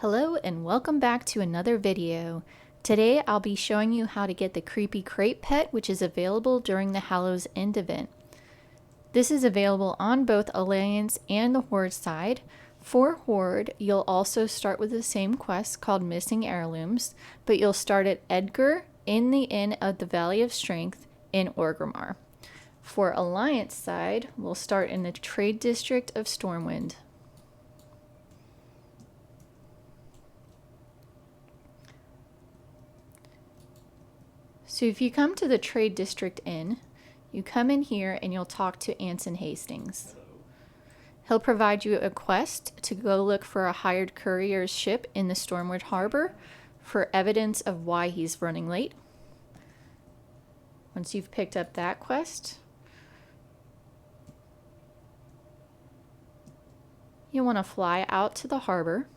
Hello and welcome back to another video. Today I'll be showing you how to get the creepy crate pet, which is available during the Hallow's End event. This is available on both Alliance and the Horde side. For Horde, you'll also start with the same quest called Missing Heirlooms, but you'll start at Edgar in the Inn of the Valley of Strength in Orgrimmar. For Alliance side, we'll start in the Trade District of Stormwind. So if you come to the Trade District Inn, you come in here and you'll talk to Anson Hastings. He'll provide you a quest to go look for a hired courier's ship in the Stormwood Harbor for evidence of why he's running late. Once you've picked up that quest, you'll want to fly out to the harbor.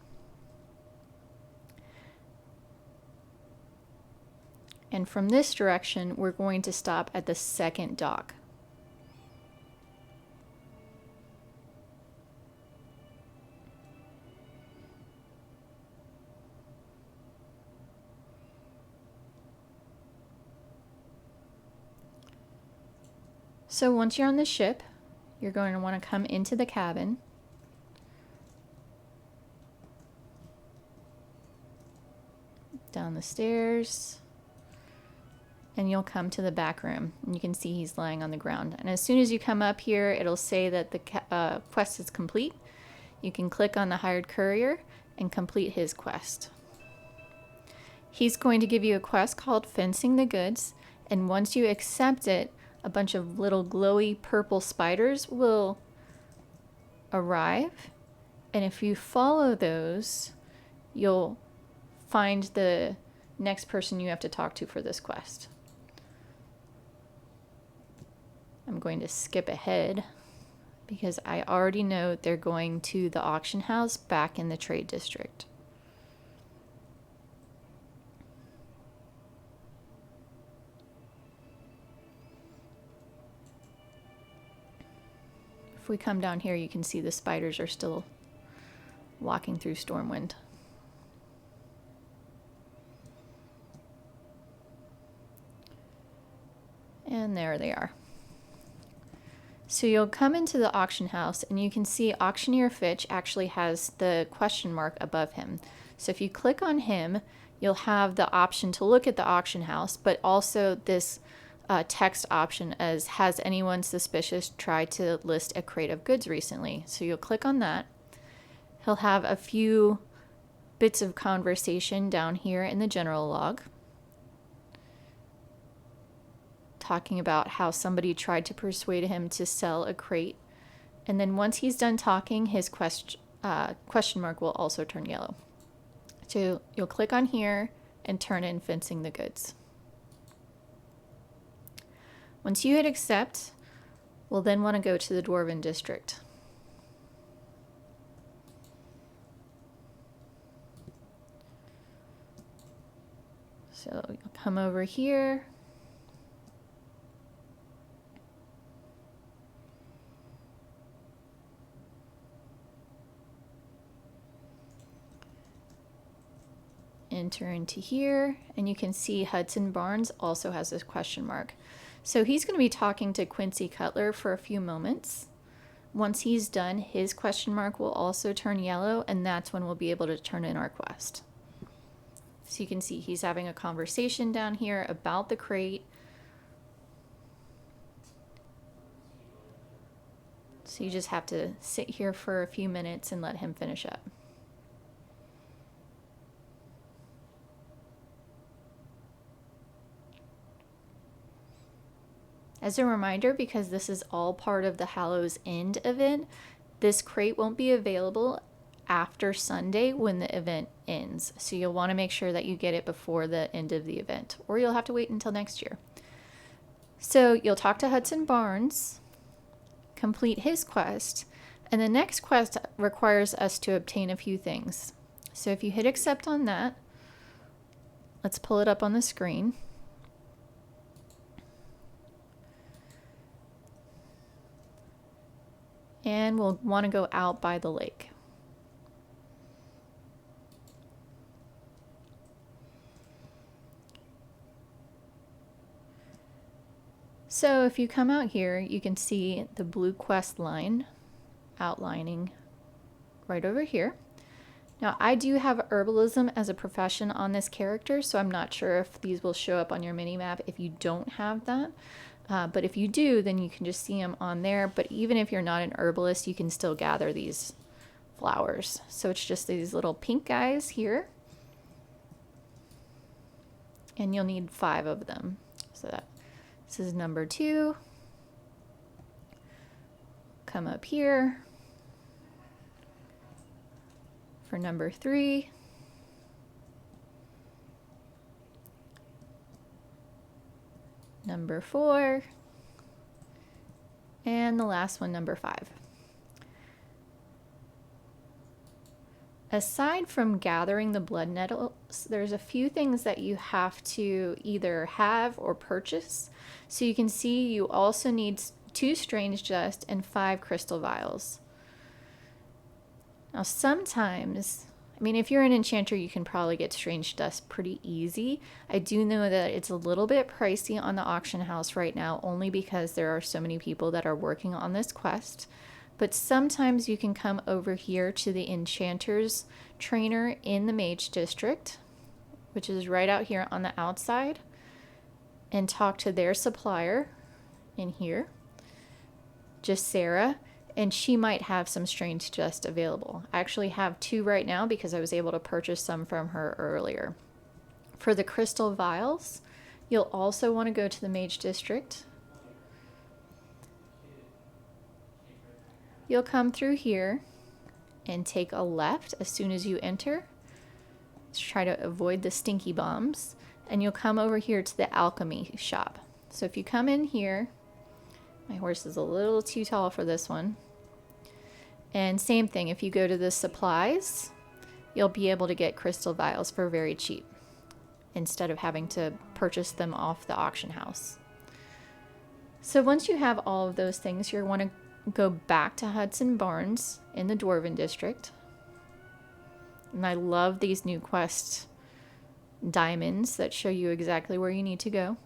And from this direction, we're going to stop at the second dock. So once you're on the ship, you're going to want to come into the cabin. Down the stairs. And you'll come to the back room, and you can see he's lying on the ground. And as soon as you come up here, it'll say that the quest is complete. You can click on the hired courier and complete his quest. He's going to give you a quest called Fencing the Goods, and once you accept it, a bunch of little glowy purple spiders will arrive. And if you follow those, you'll find the next person you have to talk to for this quest. I'm going to skip ahead because I already know they're going to the auction house back in the Trade District. If we come down here, you can see the spiders are still walking through Stormwind. And there they are. So you'll come into the auction house and you can see Auctioneer Fitch actually has the question mark above him. So if you click on him, you'll have the option to look at the auction house, but also this text option as has anyone suspicious tried to list a crate of goods recently. So you'll click on that. He'll have a few bits of conversation down here in the general log, talking about how somebody tried to persuade him to sell a crate. And then once he's done talking, his question mark will also turn yellow. So you'll click on here and turn in Fencing the Goods. Once you hit accept, we'll then want to go to the Dwarven District. So you'll come over here. Enter into here, and you can see Hudson Barnes also has this question mark. So he's going to be talking to Quincy Cutler for a few moments. Once he's done, his question mark will also turn yellow, and that's when we'll be able to turn in our quest. So you can see he's having a conversation down here about the crate. So you just have to sit here for a few minutes and let him finish up. As a reminder, because this is all part of the Hallow's End event, this crate won't be available after Sunday when the event ends. So you'll want to make sure that you get it before the end of the event, or you'll have to wait until next year. So you'll talk to Hudson Barnes, complete his quest, and the next quest requires us to obtain a few things. So if you hit accept on that, let's pull it up on the screen. And we'll want to go out by the lake. So if you come out here, you can see the blue quest line outlining right over here. Now I do have herbalism as a profession on this character, so I'm not sure if these will show up on your mini-map if you don't have that. But if you do, then you can just see them on there. But even if you're not an herbalist, you can still gather these flowers. So it's just these little pink guys here. And you'll need 5 of them. So this is number 2. Come up here for number 3. Number 4. And the last one, number 5. Aside from gathering the blood nettles, there's a few things that you have to either have or purchase. So you can see you also need 2 strange dust and 5 crystal vials. Now sometimes, I mean, if you're an enchanter, you can probably get strange dust pretty easy. I do know that it's a little bit pricey on the auction house right now, only because there are so many people that are working on this quest. But sometimes you can come over here to the Enchanter's Trainer in the Mage District, which is right out here on the outside, and talk to their supplier in here, just Sarah, and she might have some strange dust available. I actually have 2 right now because I was able to purchase some from her earlier. For the crystal vials, you'll also want to go to the Mage District. You'll come through here and take a left as soon as you enter. Let's try to avoid the stinky bombs. And you'll come over here to the alchemy shop. So if you come in here, my horse is a little too tall for this one. And same thing, if you go to the supplies, you'll be able to get crystal vials for very cheap instead of having to purchase them off the auction house. So once you have all of those things, you'll want to go back to Hudson Barns in the Dwarven District. And I love these new quest diamonds that show you exactly where you need to go.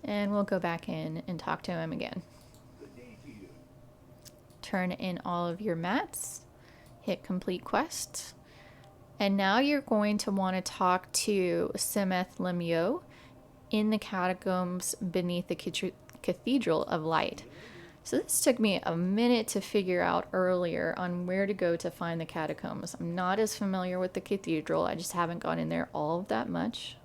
And we'll go back in and talk to him again. Turn in all of your mats, hit complete quest. And now you're going to want to talk to Simeth Lemio in the catacombs beneath the Cathedral of Light. So this took me a minute to figure out earlier on where to go to find the catacombs. I'm not as familiar with the cathedral. I just haven't gone in there all of that much.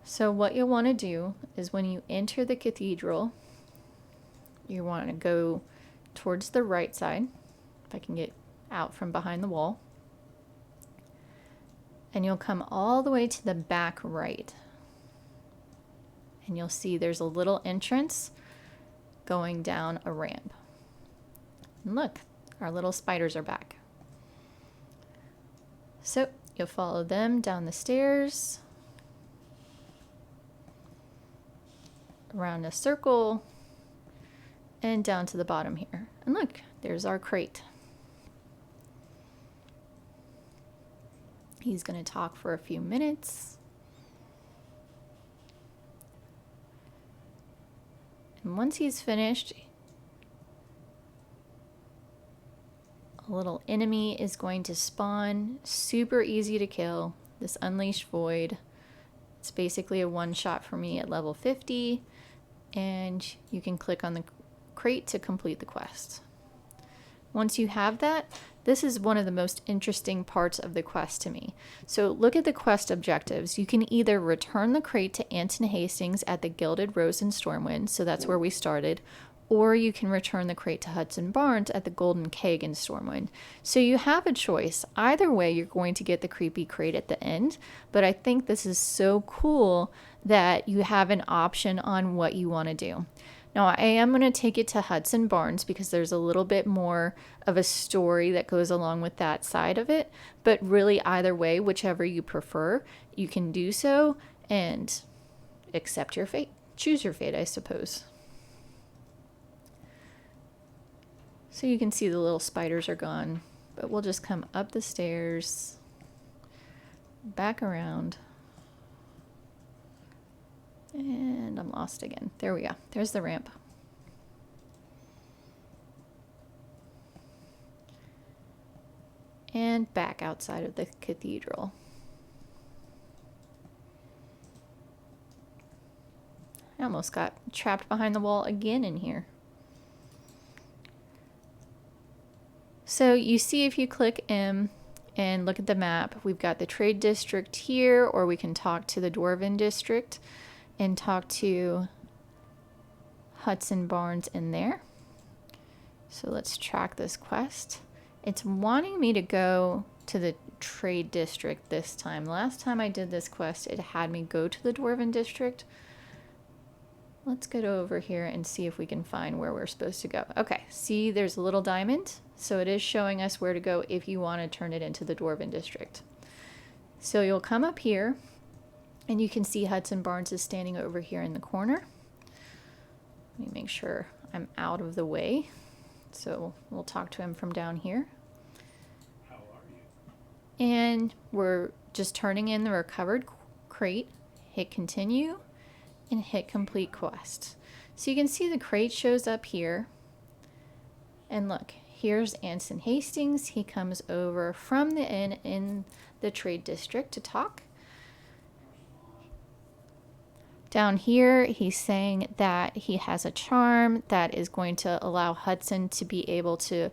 So what you'll want to do is when you enter the cathedral, you want to go towards the right side. If I can get out from behind the wall, and you'll come all the way to the back right, and you'll see there's a little entrance going down a ramp. And look, our little spiders are back. So you'll follow them down the stairs, around a circle, and down to the bottom here. And look, there's our crate. He's going to talk for a few minutes. And once he's finished, a little enemy is going to spawn. Super easy to kill. This Unleashed Void. It's basically a one-shot for me at level 50. And you can click on the crate to complete the quest. Once you have that, this is one of the most interesting parts of the quest to me. So look at the quest objectives. You can either return the crate to Anton Hastings at the Gilded Rose in Stormwind, so that's where we started, or you can return the crate to Hudson Barnes at the Golden Keg in Stormwind. So you have a choice. Either way, you're going to get the creepy crate at the end, but I think this is so cool that you have an option on what you want to do. Now, I am going to take it to Hudson Barnes because there's a little bit more of a story that goes along with that side of it. But really, either way, whichever you prefer, you can do so and accept your fate. Choose your fate, I suppose. So you can see the little spiders are gone, but we'll just come up the stairs, back around, and I'm lost again. There we go. There's the ramp. And back outside of the cathedral. I almost got trapped behind the wall again in here. So you see, if you click M and look at the map, we've got the trade district here, or we can talk to the Dwarven district and talk to Hudson Barnes in there. So let's track this quest. It's wanting me to go to the trade district this time. Last time I did this quest, it had me go to the Dwarven district. Let's go over here and see if we can find where we're supposed to go. Okay, see, there's a little diamond. So it is showing us where to go if you want to turn it into the Dwarven district. So you'll come up here and you can see Hudson Barnes is standing over here in the corner. Let me make sure I'm out of the way. So we'll talk to him from down here. How are you? And we're just turning in the recovered crate. Hit continue and hit complete quest. So you can see the crate shows up here. And look, here's Anson Hastings. He comes over from the inn in the trade district to talk. Down here, he's saying that he has a charm that is going to allow Hudson to be able to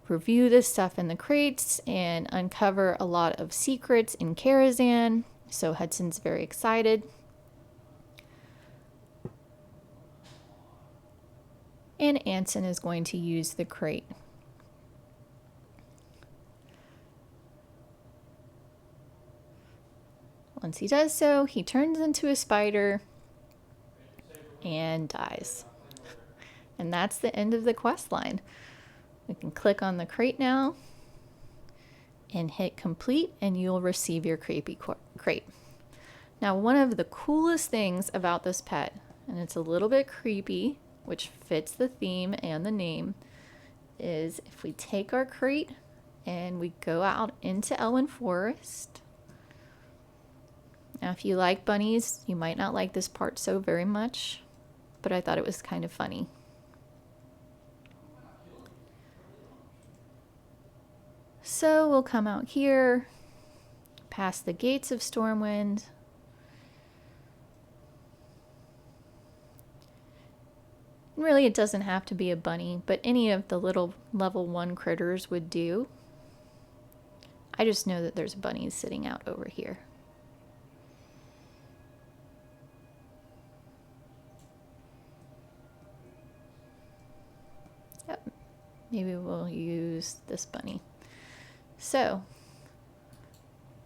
review this stuff in the crates and uncover a lot of secrets in Karazhan. So Hudson's very excited. And Anson is going to use the crate. Once he does so, he turns into a spider and dies. And that's the end of the quest line. We can click on the crate now and hit complete, and you'll receive your creepy crate. Now, one of the coolest things about this pet, and it's a little bit creepy, which fits the theme and the name, is if we take our crate and we go out into Elwyn Forest. Now, if you like bunnies, you might not like this part so very much, but I thought it was kind of funny. So we'll come out here, past the gates of Stormwind. Really, it doesn't have to be a bunny, but any of the little level 1 critters would do. I just know that there's bunnies sitting out over here. Yep. Maybe we'll use this bunny. So,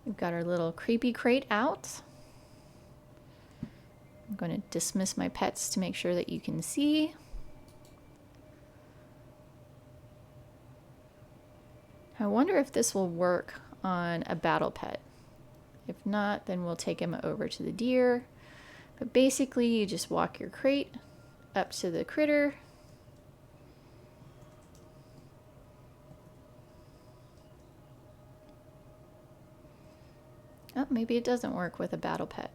we've got our little creepy crate out. I'm going to dismiss my pets to make sure that you can see. I wonder if this will work on a battle pet. If not, then we'll take him over to the deer. But basically, you just walk your crate up to the critter. Oh, maybe it doesn't work with a battle pet.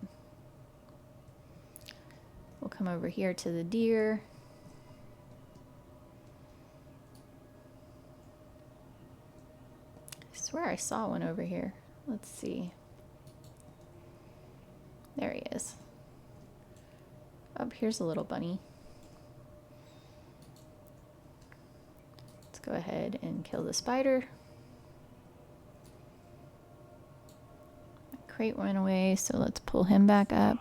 We'll come over here to the deer. I swear I saw one over here. Let's see. There he is. Oh, here's a little bunny. Let's go ahead and kill the spider. My crate went away, so let's pull him back up.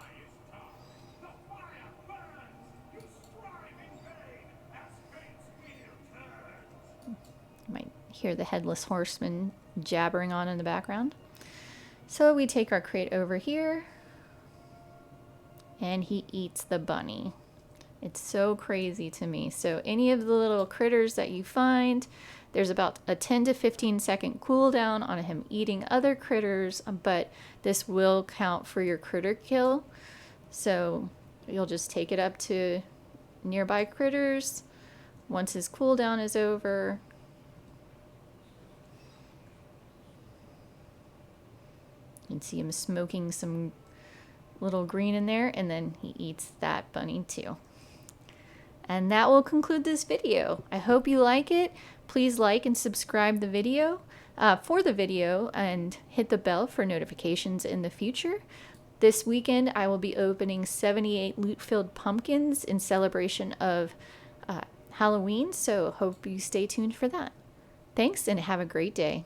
You might hear the headless horseman jabbering on in the background. So we take our crate over here, and he eats the bunny. It's so crazy to me. So any of the little critters that you find, there's about a 10 to 15 second cooldown on him eating other critters, but this will count for your critter kill. So you'll just take it up to nearby critters, once his cooldown is over. You can see him smoking some little green in there, and then he eats that bunny too. And that will conclude this video. I hope you like it. Please like and subscribe the video for the video and hit the bell for notifications in the future. This weekend I will be opening 78 loot-filled pumpkins in celebration of Halloween, so hope you stay tuned for that. Thanks and have a great day.